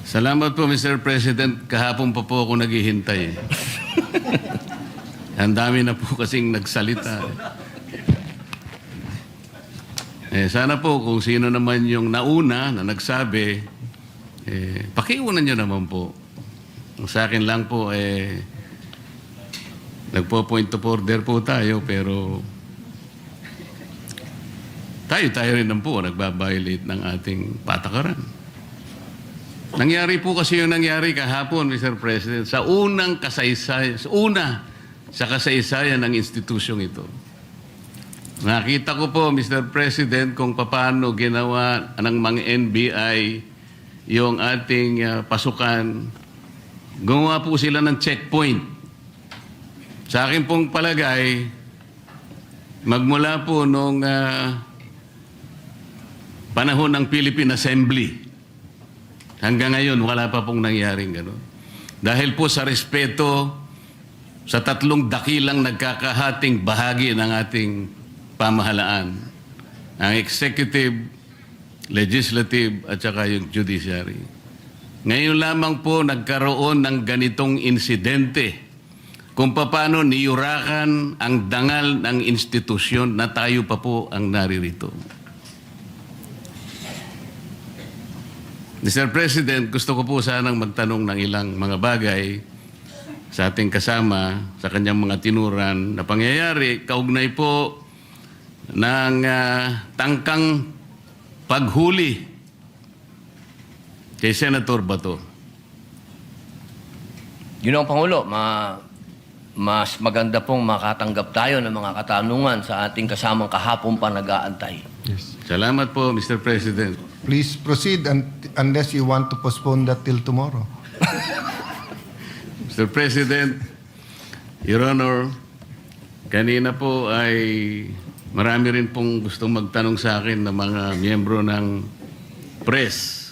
Salamat po, Mr. President. Kahapon pa po ako naghihintay. Ang dami na po kasing nagsalita. Sana po kung sino naman yung nauna na nagsabi, pakiunan nyo naman po. Sa akin lang po, nagpo-point of order po tayo, pero tayo rin naman po nagbabiolate ng ating patakaran. Nangyari po kasi yung nangyari kahapon, Mr. President, sa unang kasaysayan, sa kasaysayan ng institusyong ito. Nakita ko po, Mr. President, kung paano ginawa ng mga NBI yung ating pasukan. Gumawa po sila ng checkpoint. Sa akin pong palagay, magmula po nung panahon ng Philippine Assembly, hanggang ngayon, wala pa pong nangyaring gano'n. Dahil po sa respeto sa tatlong dakilang nagkakahating bahagi ng ating pamahalaan, ang executive, legislative, at saka yung judiciary. Ngayon lamang po nagkaroon ng ganitong insidente kung paano niyurakan ang dangal ng institusyon na tayo pa po ang naririto. Mr. President, gusto ko po sanang magtanong ng ilang mga bagay sa ating kasama, sa kanyang mga tinuran na pangyayari, kaugnay po ng tangkang paghuli kay Senator Bato. Yun ang Pangulo, mas maganda pong makatanggap tayo ng mga katanungan sa ating kasamang kahapon pa nag-aantay. Yes. Salamat po, Mr. President. Please proceed unless you want to postpone that till tomorrow. Mr. President, Your Honor, kanina po ay marami rin pong gustong magtanong sa akin ng mga miyembro ng press.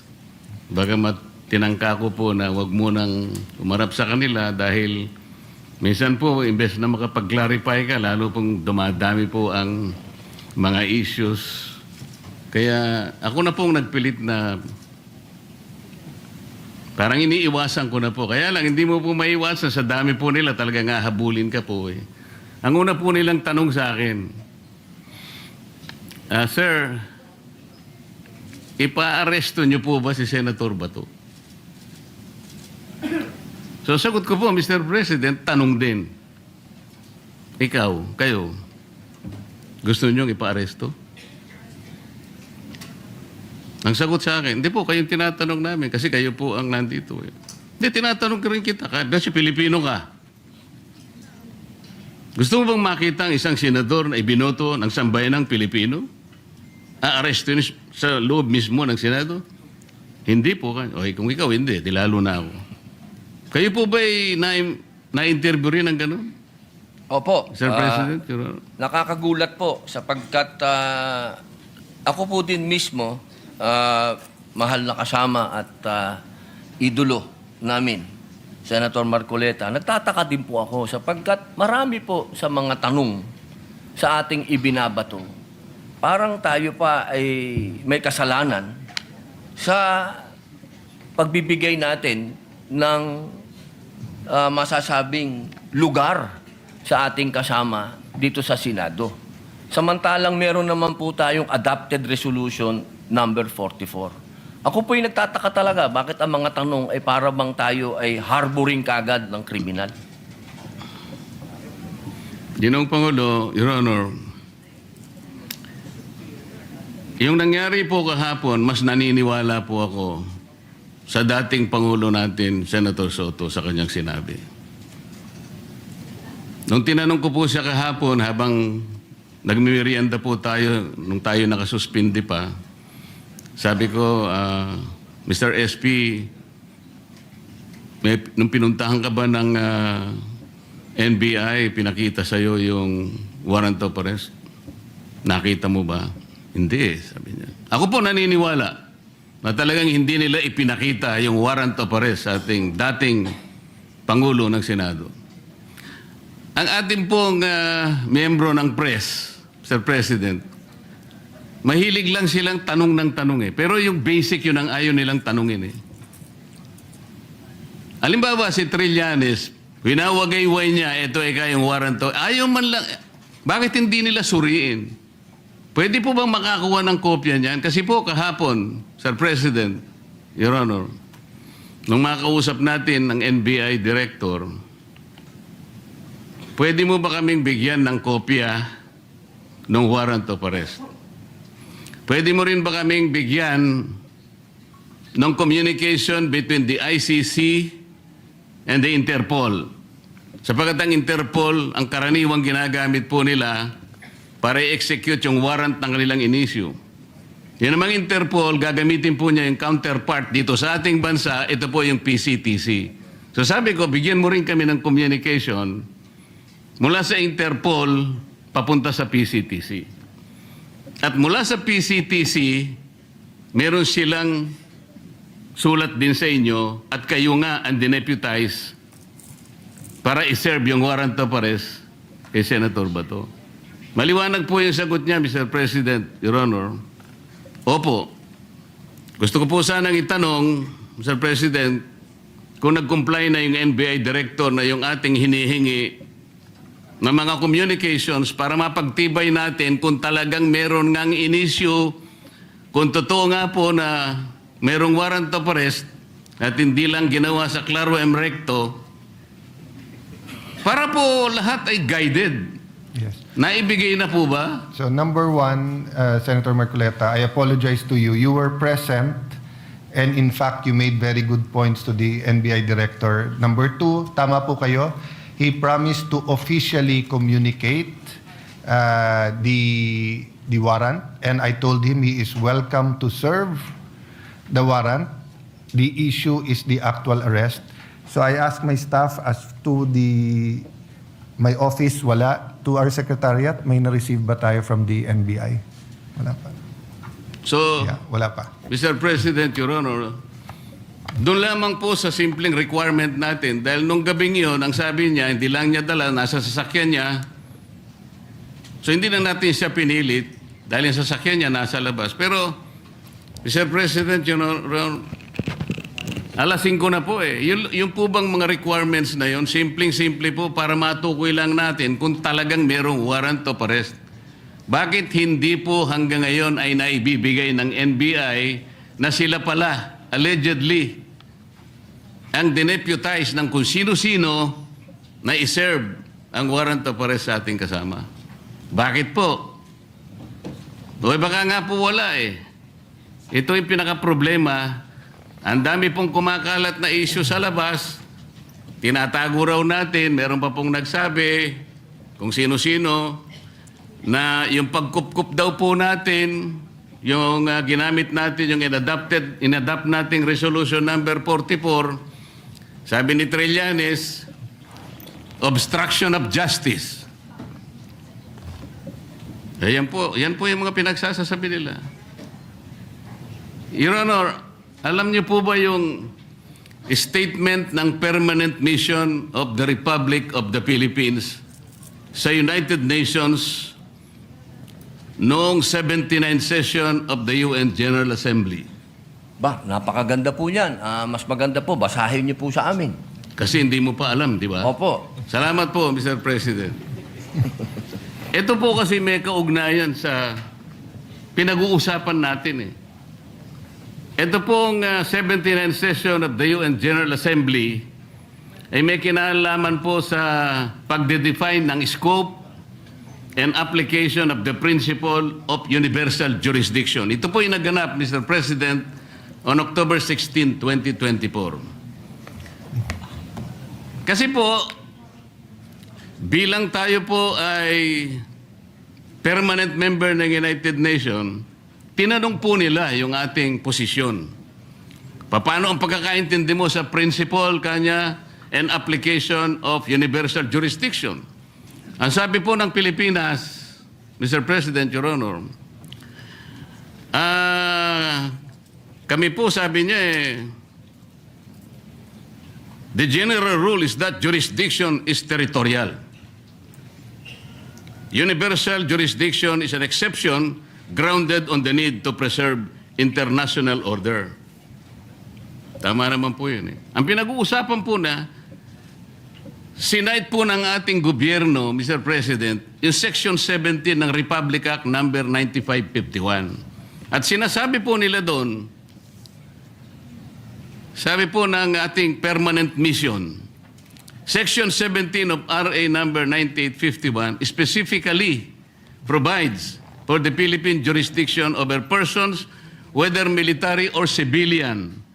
Bagamat tinangka ko po na wag munang umarap sa kanila dahil minsan po, imbes na makapag-clarify ka, lalo pong dumadami po ang mga issues. Kaya ako na pong nagpilit na parang iniiwasan ko na po. Kaya lang, hindi mo po maiwasan. Sa dami po nila, talagang hahabulin ka po eh. Ang una po nilang tanong sa akin, Sir, ipa-aresto niyo po ba si Senator Bato? So, sagot ko po, Mr. President, tanong din. Ikaw, kayo, gusto niyo ipa-aresto? Ang sagot sa akin, hindi po, kayong tinatanong namin kasi kayo po ang nandito. Eh. Hindi, tinatanong ka rin kita kasi Pilipino ka. Gusto mo bang makita ang isang senador na ibinoto ng sambayanang Pilipino? Aaresto yun sa loob mismo ng Senado? Hindi po. Okay, kung ikaw hindi, lalo na ako. Kayo po ba'y na-interview rin ng gano'n? Opo. Sir President? Nakakagulat po sapagkat ako po din mismo, mahal na kasama at idolo namin, Senator Marcoleta. Nagtataka din po ako sapagkat marami po sa mga tanong sa ating ibinabato. Parang tayo pa ay may kasalanan sa pagbibigay natin ng masasabing lugar sa ating kasama dito sa Senado. Samantalang meron naman po tayong adopted resolution number 44. Ako po'y nagtataka talaga bakit ang mga tanong ay para bang tayo ay harboring kagad ng kriminal. Ginoong Pangulo, Your Honor, yung nangyari po kahapon, mas naniniwala po ako sa dating Pangulo natin, Senator Soto, sa kanyang sinabi. Nung tinanong ko po siya kahapon, habang nagmimerienda po tayo, nung tayo nakasuspindi pa, sabi ko, Mr. SP, nung pinuntahan ka ba ng NBI, pinakita sa'yo yung warrant of arrest? Nakita mo ba? Hindi, sabi niya. Ako po naniniwala na talagang hindi nila ipinakita yung warrant of arrest sa ating dating Pangulo ng Senado. Ang ating pong miyembro ng press, Mr. President, mahilig lang silang tanong ng tanong eh. Pero yung basic yun ang ayaw nilang tanongin eh. Halimbawa, si Trillanes, winawagayway niya, ito yung warrant to. Ayaw man lang, bakit hindi nila suriin? Pwede po bang makakuha ng kopya niyan? Kasi po kahapon, Sir President, Your Honor, nung makausap natin ng NBI Director, pwede mo ba kaming bigyan ng kopya ng warrant of arrest? Pwede mo rin ba kaming bigyan ng communication between the ICC and the Interpol? Sapagkat ang Interpol, ang karaniwang ginagamit po nila para i-execute yung warrant ng kanilang inisyu. Yan namang Interpol, gagamitin po niya yung counterpart dito sa ating bansa, ito po yung PCTC. So sabi ko, bigyan mo rin kami ng communication mula sa Interpol papunta sa PCTC. At mula sa PCTC, meron silang sulat din sa inyo at kayo nga ang dineputize para iserve yung warrant of arrest kay Senator Bato. Maliwanag po yung sagot niya, Mr. President, Your Honor. Opo. Gusto ko po sanang itanong, Mr. President, kung nag-comply na yung NBI Director na yung ating hinihingi ng mga communications para mapagtibay natin kung talagang meron ngang inisyu, kung totoo nga po na merong warrant of arrest at hindi lang ginawa sa Claro M. Recto, para po lahat ay guided. Yes. Naibigay na po ba? So number one, Senator Marcoleta, I apologize to you. You were present and in fact, you made very good points to the NBI Director. Number two, tama po kayo. He promised to officially communicate the warrant and I told him he is welcome to serve the warrant. The issue is the actual arrest. So I asked my staff as to my office, wala. To our secretariat, may na-receive ba tayo from the NBI? Wala pa. So, Yeah, wala pa. Mr. President, Your Honor, doon lamang po sa simpleng requirement natin, dahil nung gabing yun, ang sabi niya, hindi lang niya dala, nasa sasakyan niya. So, hindi na natin siya pinilit, dahil yung sasakyan niya nasa labas. Pero, Mr. President, Your Honor, alas 5 na po eh. Yung po bang mga requirements na yun, simpleng-simple po para matukoy lang natin kung talagang merong warrant of arrest. Bakit hindi po hanggang ngayon ay naibibigay ng NBI na sila pala, allegedly, ang dineputize ng kung sino-sino na iserve ang warrant of arrest sa ating kasama? Bakit po? O baka nga po wala eh. Ito yung pinaka-problema. Ang dami pong kumakalat na issue sa labas, tinatago raw natin, meron pa pong nagsabi, kung sino-sino, na yung pagkup-kup daw po natin, yung ginamit natin, yung inadapt nating resolution number 44, sabi ni Trillanes, obstruction of justice. Yan po yung mga pinagsasasabi nila. Your Honor, alam niyo po ba yung statement ng Permanent Mission of the Republic of the Philippines sa United Nations noong 79 session of the UN General Assembly? Ba, napakaganda po yan. Mas maganda po, basahin niyo po sa amin. Kasi hindi mo pa alam, di ba? Opo. Salamat po, Mr. President. Ito po kasi may kaugnayan sa pinag-uusapan natin eh. Ito pong 79 session of the UN General Assembly ay may kinalaman po sa pagde-define ng scope and application of the principle of universal jurisdiction. Ito po yung naganap, Mr. President, on October 16, 2024. Kasi po, bilang tayo po ay permanent member ng United Nations, tinanong po nila yung ating posisyon. Paano ang pagkakaintindi mo sa principle kanya and application of universal jurisdiction? Ang sabi po ng Pilipinas, Mr. President, Your Honor, kami po sabi niya the general rule is that jurisdiction is territorial. Universal jurisdiction is an exception grounded on the need to preserve international order. Tama naman po yun eh. Ang pinag-uusapan po na, sinight po ng ating gobyerno, Mr. President, yung Section 17 ng Republic Act number 9551. At sinasabi po nila doon, sabi po ng ating permanent mission, Section 17 of RA number 9851 specifically provides for the Philippine jurisdiction over persons, whether military or civilian,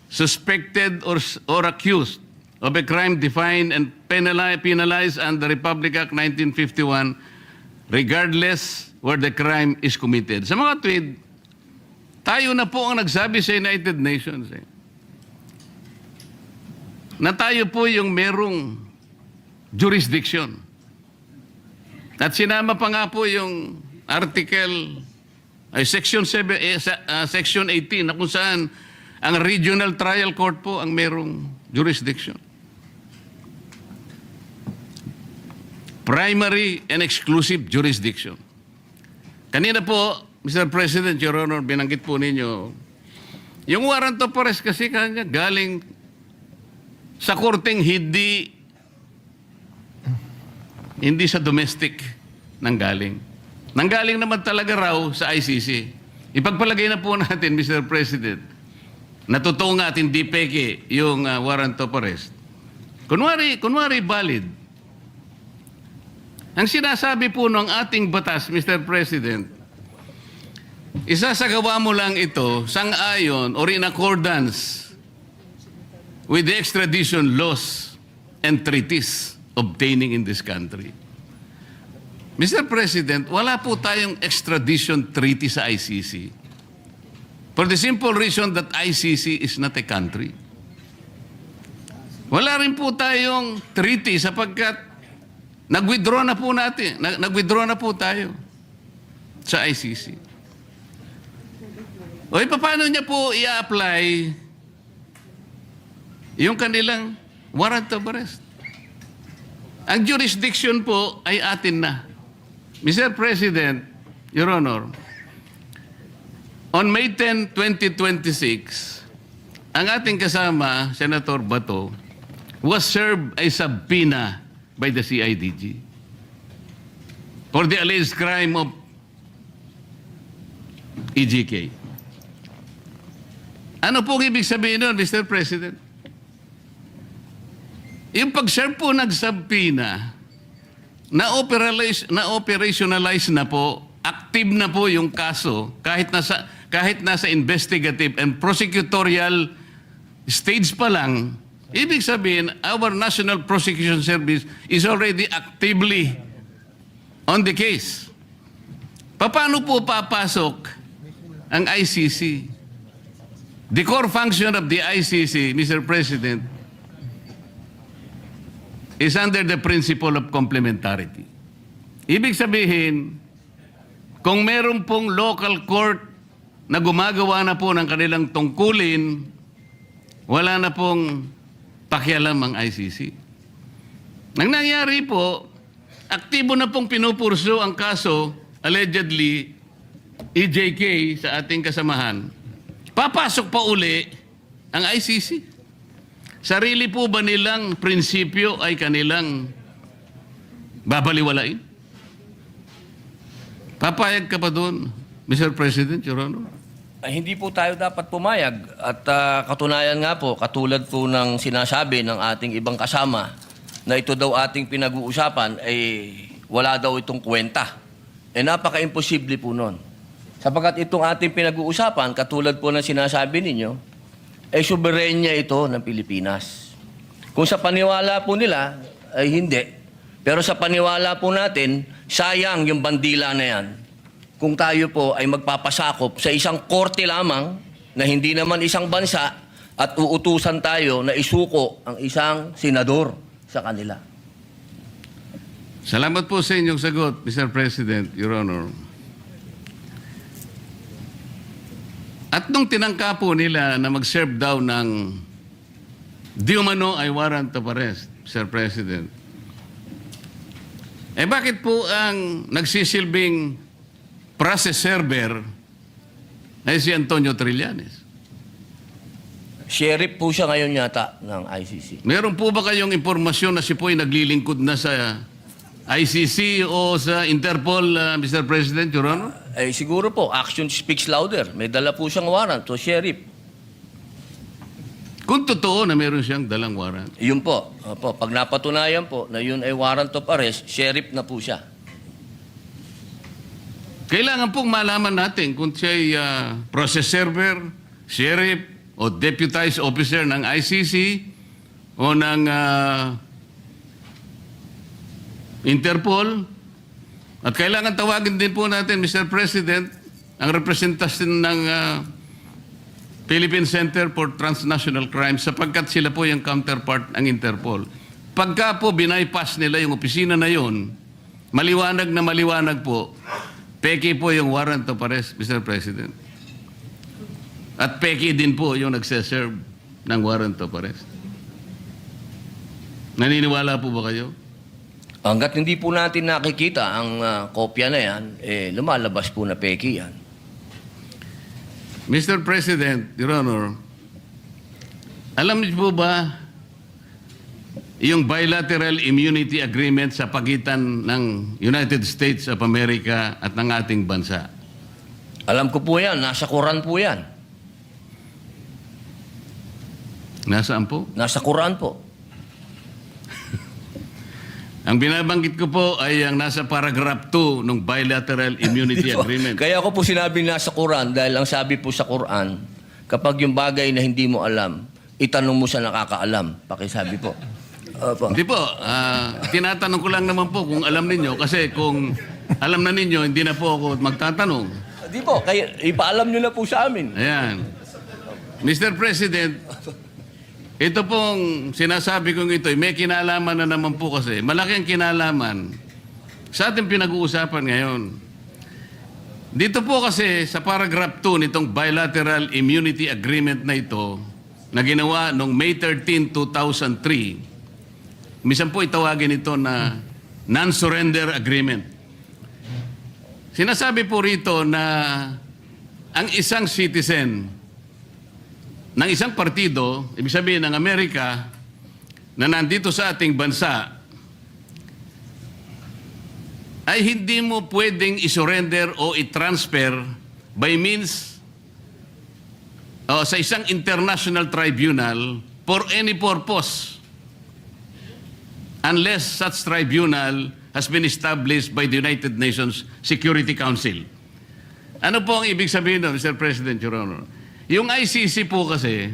suspected or accused of a crime defined and penalized under Republic Act 1951, regardless where the crime is committed. Sa mga tweet, tayo na po ang nagsabi sa United Nations na tayo po yung merong jurisdiction. At sinama pa nga po yung Section 18 na kung saan ang Regional Trial Court po ang merong jurisdiction. Primary and exclusive jurisdiction. Kanina po, Mr. President, Your Honor, binanggit po ninyo, yung warrant of arrest kasi kanya galing sa korteng hindi sa domestic nanggaling. Nanggaling naman talaga raw sa ICC. Ipagpalagay na po natin, Mr. President, na totoo nga at hindi peke yung warrant of arrest. Kunwari valid. Ang sinasabi po ng ating batas, Mr. President, isasagawa mo lang ito sang-ayon or in accordance with the extradition laws and treaties obtaining in this country. Mr. President, wala po tayong extradition treaty sa ICC. For the simple reason that ICC is not a country. Wala rin po tayong treaty sapagkat nag-withdraw na po tayo sa ICC. O paano niya po i-apply yung kanilang warrant of arrest? Ang jurisdiction po ay atin na. Mr. President, Your Honor, on May 10, 2026, ang ating kasama, Senator Bato, was served a subpoena by the CIDG for the alleged crime of EJK. Ano po ibig sabihin nun, Mr. President? Yung pag-serve po ng subpoena, na-operationalize na po, active na po yung kaso kahit nasa investigative and prosecutorial stage pa lang. Ibig sabihin, our National Prosecution Service is already actively on the case. Paano po papasok ang ICC? The core function of the ICC, Mr. President, is under the principle of complementarity. Ibig sabihin, kung meron pong local court na gumagawa na po ng kanilang tungkulin, wala na pong pakialam ang ICC. Nang nangyari po, aktibo na pong pinupurso ang kaso, allegedly, EJK sa ating kasamahan. Papasok pa uli ang ICC. Sarili po ba nilang prinsipyo ay kanilang babaliwalain? Papayag ka pa doon, Mr. President, Your Honor? Ay, hindi po tayo dapat pumayag. At katunayan nga po, katulad po ng sinasabi ng ating ibang kasama na ito daw ating pinag-uusapan ay wala daw itong kwenta. Napaka-imposible po nun. Sapagkat itong ating pinag-uusapan, katulad po ng sinasabi ninyo, soberenya ito ng Pilipinas. Kung sa paniwala po nila, ay hindi. Pero sa paniwala po natin, sayang yung bandila na yan. Kung tayo po ay magpapasakop sa isang korte lamang na hindi naman isang bansa at uutusan tayo na isuko ang isang senador sa kanila. Salamat po sa inyong sagot, Mr. President, Your Honor. At nung tinangka po nila na mag-serve daw ng di umano ay warrant of arrest, Mr. President, bakit po ang nagsisilbing process server ay si Antonio Trillanes? Sheriff po siya ngayon yata ng ICC. Meron po ba kayong impormasyon na si po ay naglilingkod na sa ICC o sa Interpol, Mr. President, Your Honor? Eh, siguro po, action speaks louder. May dala po siyang warrant to sheriff. Kung totoo na meron siyang dalang warrant. Yun po. Opo, pag napatunayan po na yun ay warrant of arrest, sheriff na po siya. Kailangan pong malaman natin kung siya ay process server, sheriff, o deputized officer ng ICC o ng Interpol. At kailangan tawagin din po natin, Mr. President, ang representasyon ng Philippine Center for Transnational Crime sapagkat sila po yung counterpart ng Interpol. Pagka po binaypass nila yung opisina na yun, maliwanag na maliwanag po, peke po yung warrant of arrest, Mr. President. At peke din po yung nagseserve ng warrant of arrest. Naniniwala po ba kayo? Hanggat hindi po natin nakikita ang kopya na yan, lumalabas po na peki yan. Mr. President, Your Honor, alam niyo po ba yung bilateral immunity agreement sa pagitan ng United States of America at ng ating bansa? Alam ko po yan, nasa Quran po yan. Nasaan po? Nasa Quran po. Ang binabanggit ko po ay ang nasa paragraph 2 ng bilateral immunity agreement. Kaya ako po sinabi nasa Quran dahil ang sabi po sa Quran, kapag yung bagay na hindi mo alam, itanong mo sa nakakaalam. Pakisabi po. Opo. Hindi po, tinatanong ko lang naman po kung alam ninyo kasi kung alam na ninyo, hindi na po ako magtatanong. Di po, kaya ipaalam nyo na po sa amin. Ayan. Mr. President, ito pong sinasabi kong ito, may kinalaman na naman po kasi. Malaking kinalaman sa ating pinag-uusapan ngayon. Dito po kasi sa paragraph 2 nitong bilateral immunity agreement na ito na ginawa noong May 13, 2003, minsan po itawagin ito na non-surrender agreement. Sinasabi po rito na ang isang citizen ng isang partido, ibig sabihin ng Amerika, na nandito sa ating bansa, ay hindi mo pwedeng isurrender o i-transfer by means sa isang international tribunal for any purpose unless such tribunal has been established by the United Nations Security Council. Ano po ang ibig sabihin nun, Mr. President, Your Honor? Yung ICC po kasi,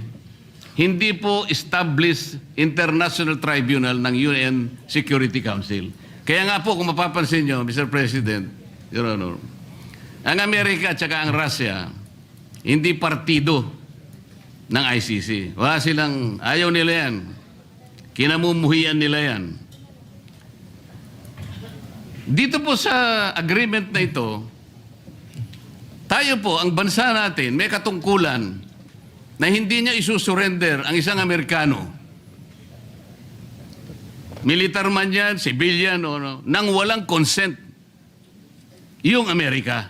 hindi po established international tribunal ng UN Security Council. Kaya nga po, kung mapapansin nyo, Mr. President, Your Honor, ang Amerika at saka ang Russia, hindi partido ng ICC. Wala silang, ayaw nila yan. Kinamumuhian nila yan. Dito po sa agreement na ito, tayo po, ang bansa natin, may katungkulan na hindi niya isusurrender ang isang Amerikano. Militar man yan, civilian, o nang walang consent. Yung Amerika.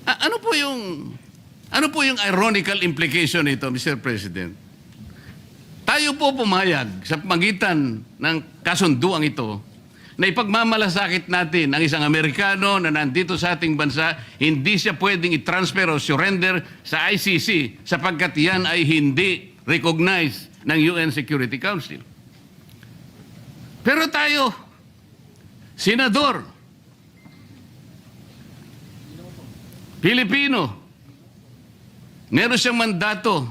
Ano po yung ironical implication nito, Mr. President? Tayo po pumayag sa pagitan ng kasunduang ito na ipagmamalasakit natin ang isang Amerikano na nandito sa ating bansa, hindi siya pwedeng i-transfer o surrender sa ICC sapagkat yan ay hindi recognized ng UN Security Council. Pero tayo, senador, Pilipino, meron siyang mandato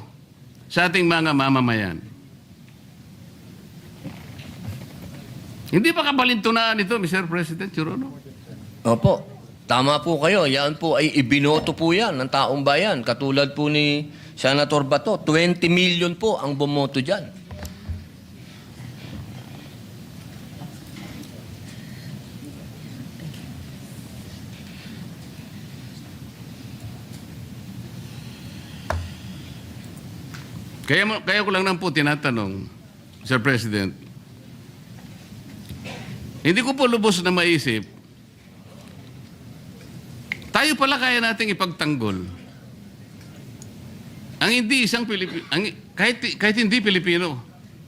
sa ating mga mamamayan. Hindi pa kabalintunaan ito, Mr. President, Your Honor? Opo. Tama po kayo. Yan po ay ibinoto po yan ng taong bayan. Katulad po ni Senator Bato. 20 million po ang bumoto dyan. Kaya ko lang po tinatanong, Mr. President, hindi ko po lubos na maisip, tayo pala kaya nating ipagtanggol ang hindi isang Pilipino, kahit hindi Pilipino,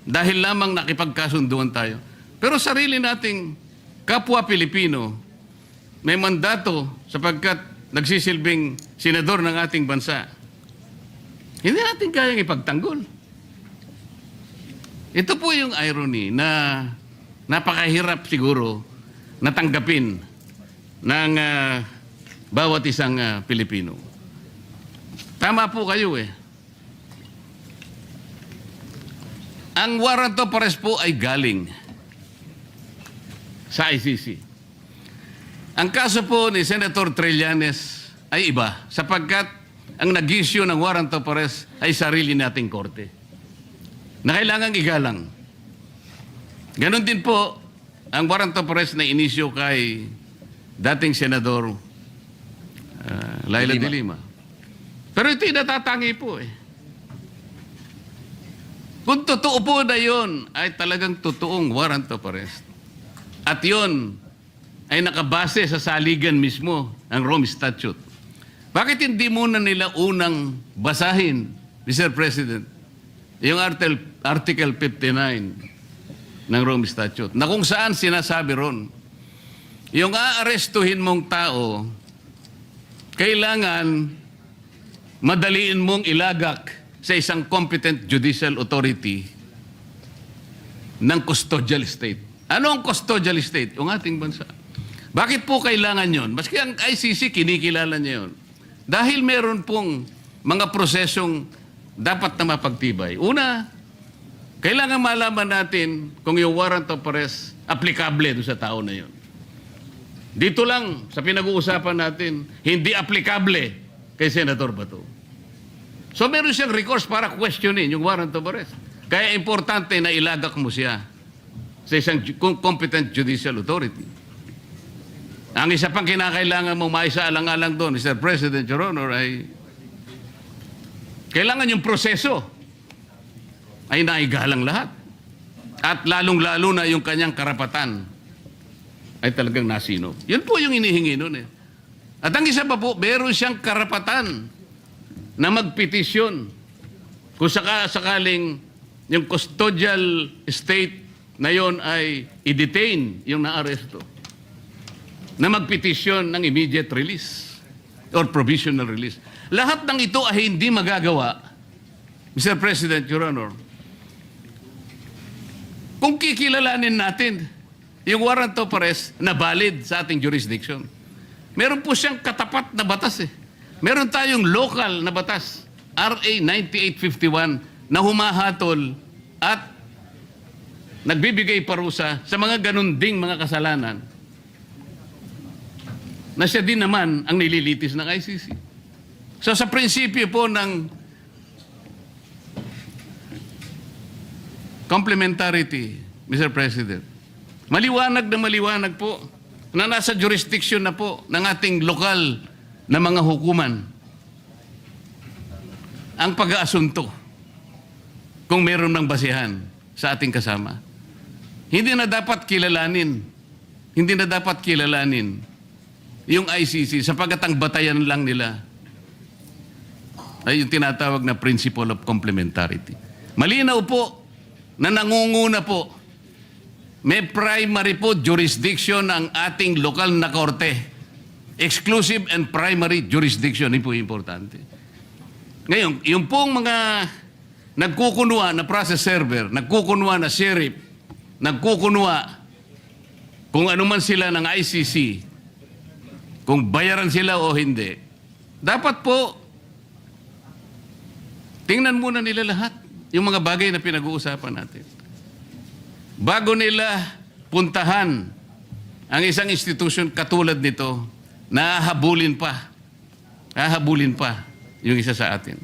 dahil lamang nakipagkasunduan tayo. Pero sarili nating kapwa Pilipino, may mandato sapagkat nagsisilbing senador ng ating bansa. Hindi natin kayang ipagtanggol. Ito po yung irony na napakahirap siguro natanggapin ng bawat isang Pilipino. Tama po kayo eh. Ang warrant of arrest po ay galing sa ICC. Ang kaso po ni Senator Trillanes ay iba sapagkat ang nag-issue ng warrant of arrest ay sarili nating korte na kailangang igalang. Ganon din po ang warrant of arrest na inisyo kay dating Senador Laila de Lima. Pero ito'y natatangi po eh. Kung totoo po na yun, ay talagang totoong warrant of arrest. At yun ay nakabase sa saligan mismo, ang Rome Statute. Bakit hindi muna nila unang basahin, Mr. President, yung Article 59 ng Rome Statute, na kung saan sinasabi ron, yung aarestuhin mong tao, kailangan madaliin mong ilagak sa isang competent judicial authority ng custodial state. Ano ang custodial state? Yung ating bansa. Bakit po kailangan yon? Maski ang ICC, kinikilala niya yun. Dahil meron pong mga prosesong dapat na mapagtibay. Una, kailangan malaman natin kung yung warrant of arrest applicable doon sa tao na yun. Dito lang, sa pinag-uusapan natin, hindi applicable kay Senator Bato. So meron siyang recourse para questionin yung warrant of arrest. Kaya importante na ilagak mo siya sa isang competent judicial authority. Ang isa pang kinakailangan mong maisaalang-alang doon, Mr. President, Your Honor, ay kailangan yung proseso ay naigalang lahat. At lalong-lalo na yung kanyang karapatan ay talagang nasino. Yun po yung inihingi nun eh. At ang isa pa po, meron siyang karapatan na magpetisyon kung sakaling yung custodial state na yon ay i-detain yung naaresto, na magpetisyon ng immediate release or provisional release. Lahat ng ito ay hindi magagawa, Mr. President, Your Honor, kung kikilalanin natin yung warrant of arrest na valid sa ating jurisdiction. Meron po siyang katapat na batas eh. Meron tayong local na batas, RA 9851, na humahatol at nagbibigay parusa sa mga ganun ding mga kasalanan na siya din naman ang nililitis ng ICC. So sa prinsipyo po ng complementarity, Mr. President, maliwanag na maliwanag po na nasa jurisdiction na po ng ating lokal na mga hukuman ang pag-aasunto kung meron ng basihan sa ating kasama. Hindi na dapat kilalanin yung ICC sapagkat ang batayan lang nila ay yung tinatawag na principle of complementarity. Malinaw po na nangunguna po, may primary po jurisdiction ang ating lokal na korte. Exclusive and primary jurisdiction, yun po importante. Ngayon, yung pong mga nagkukunwa na process server, nagkukunwa na sheriff, nagkukunwa kung ano man sila ng ICC, kung bayaran sila o hindi, dapat po tingnan muna nila lahat yung mga bagay na pinag-uusapan natin. Bago nila puntahan ang isang institution katulad nito, nahahabulin pa yung isa sa atin.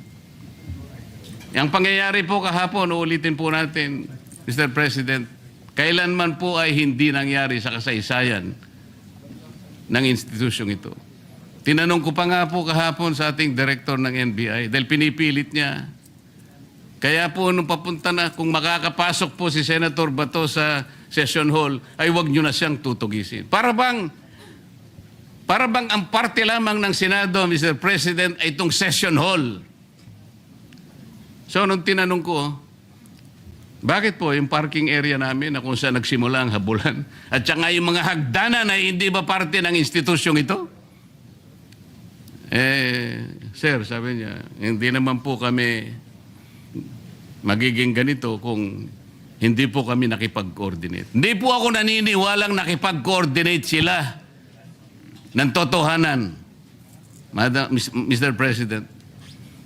Ang pangyayari po kahapon, uulitin po natin, Mr. President, kailanman po ay hindi nangyari sa kasaysayan ng institusyong ito. Tinanong ko pa nga po kahapon sa ating director ng NBI dahil pinipilit niya. Kaya po nung papunta na, kung makakapasok po si Senator Bato sa session hall, ay wag nyo na siyang tutugisin. Para bang ang parte lamang ng Senado, Mr. President, ay itong session hall. So, nung tinanong ko, bakit po yung parking area namin na kung saan nagsimula ang habulan at saka yung mga hagdanan na hindi ba parte ng institusyong ito? Sir, sabi niya, hindi naman po kami magiging ganito kung hindi po kami nakipag-coordinate. Hindi po ako naniniwalang nakipag-coordinate sila ng totohanan. Mr. President,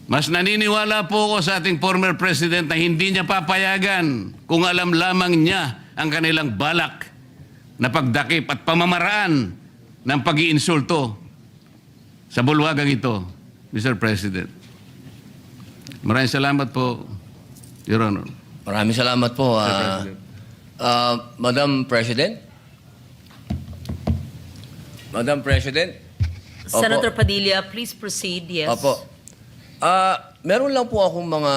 mas naniniwala po ako sa ating former president na hindi niya papayagan kung alam lamang niya ang kanilang balak na pagdakip at pamamaraan ng pag-iinsulto sa bulwagang ito, Mr. President. Maraming salamat po, Your Honor. Maraming salamat po. Mr. President. Madam President? Madam President? Opo. Senator Padilla, please proceed. Yes. Opo. Meron lang po akong mga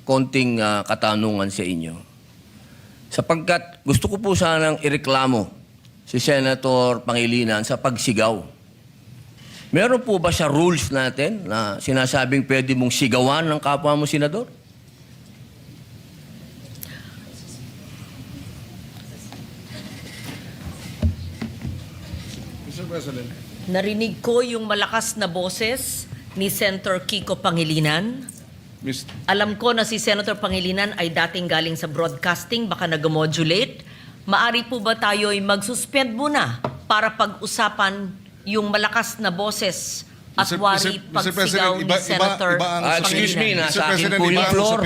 konting katanungan sa inyo. Sapagkat gusto ko po sanang ireklamo si Senator Pangilinan sa pagsigaw. Meron po ba siya rules natin na sinasabing pwede mong sigawan ng kapwa mo senador? Narinig ko yung malakas na boses ni Senator Kiko Pangilinan. Alam ko na si Senator Pangilinan ay dating galing sa broadcasting, baka nag-modulate. Maari po ba tayo ay mag-suspend muna para pag-usapan yung malakas na boses at wari pagsigaw ni Senator excuse me, Pangilinan? nasa akin President, po yung iba ang floor.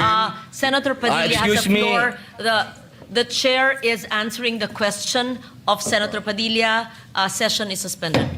Senator Padilla has excuse the me. floor. The chair is answering the question of Senator Padilla. Session is suspended.